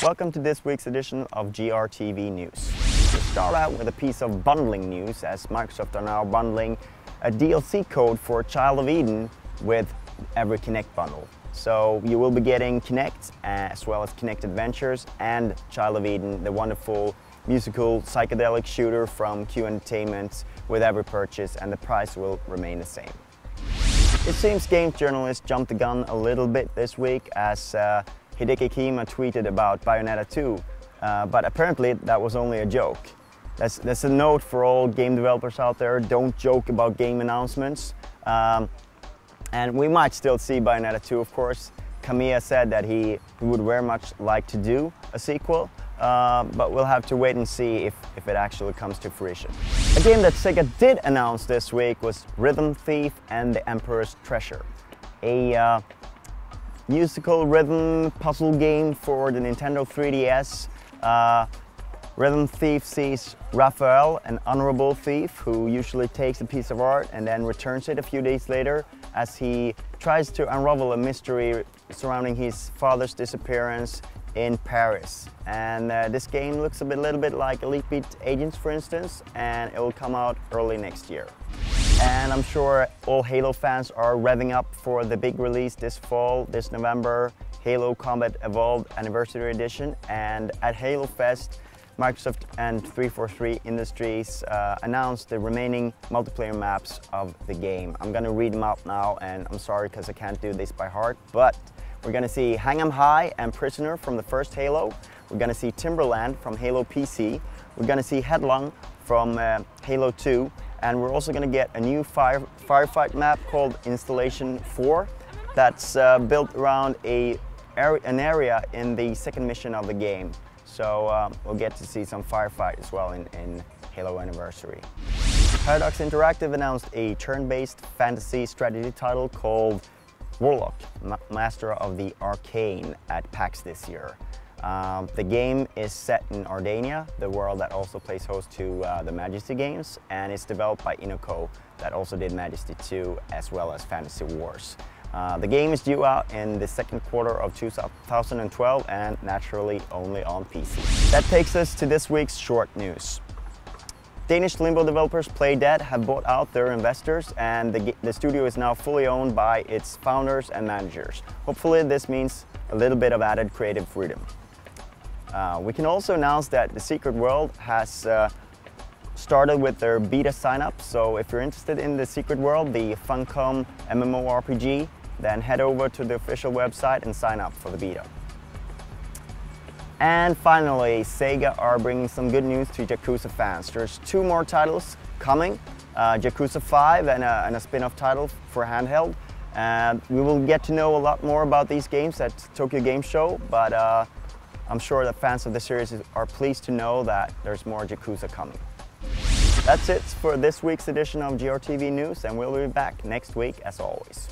Welcome to this week's edition of GRTV News. We start out with a piece of bundling news, as Microsoft are now bundling a DLC code for Child of Eden with every Kinect bundle. So you will be getting Kinect as well as Kinect Adventures and Child of Eden, the wonderful musical psychedelic shooter from Q Entertainment, with every purchase, and the price will remain the same. It seems games journalists jumped the gun a little bit this week, as Hideki Kojima tweeted about Bayonetta 2, but apparently that was only a joke. That's a note for all game developers out there: don't joke about game announcements. And we might still see Bayonetta 2, of course. Kamiya said that he would very much like to do a sequel, but we'll have to wait and see if it actually comes to fruition. A game that Sega did announce this week was Rhythm Thief and the Emperor's Treasure, a musical rhythm puzzle game for the Nintendo 3DS. Rhythm Thief sees Raphael, an honorable thief who usually takes a piece of art and then returns it a few days later, as he tries to unravel a mystery surrounding his father's disappearance in Paris. And this game looks a little bit like Elite Beat Agents, for instance, and it will come out early next year. And I'm sure all Halo fans are revving up for the big release this fall, this November, Halo Combat Evolved Anniversary Edition. And at Halo Fest, Microsoft and 343 Industries announced the remaining multiplayer maps of the game. I'm gonna read them out now, and I'm sorry because I can't do this by heart, but we're gonna see Hang 'em High and Prisoner from the first Halo. We're gonna see Timberland from Halo PC. We're gonna see Headlong from Halo 2. And we're also gonna get a new firefight map called Installation 4 that's built around an area in the second mission of the game. So we'll get to see some firefight as well in Halo Anniversary. Paradox Interactive announced a turn-based fantasy strategy title called Warlock, Master of the Arcane, at PAX this year. The game is set in Arcane, the world that also plays host to the Majesty games, and it's developed by Inoco, that also did Majesty 2 as well as Fantasy Wars. The game is due out in the second quarter of 2012 and naturally only on PC. That takes us to this week's short news. Danish Limbo developers Playdead have bought out their investors, and the studio is now fully owned by its founders and managers. Hopefully this means a little bit of added creative freedom. We can also announce that The Secret World has started with their beta sign-up, so if you're interested in The Secret World, the Funcom MMORPG, then head over to the official website and sign up for the beta. And finally, Sega are bringing some good news to Yakuza fans. There's 2 more titles coming, Yakuza 5 and a spin-off title for handheld. And we will get to know a lot more about these games at Tokyo Game Show, but I'm sure that fans of the series are pleased to know that there's more Yakuza coming. That's it for this week's edition of GRTV News, and we'll be back next week as always.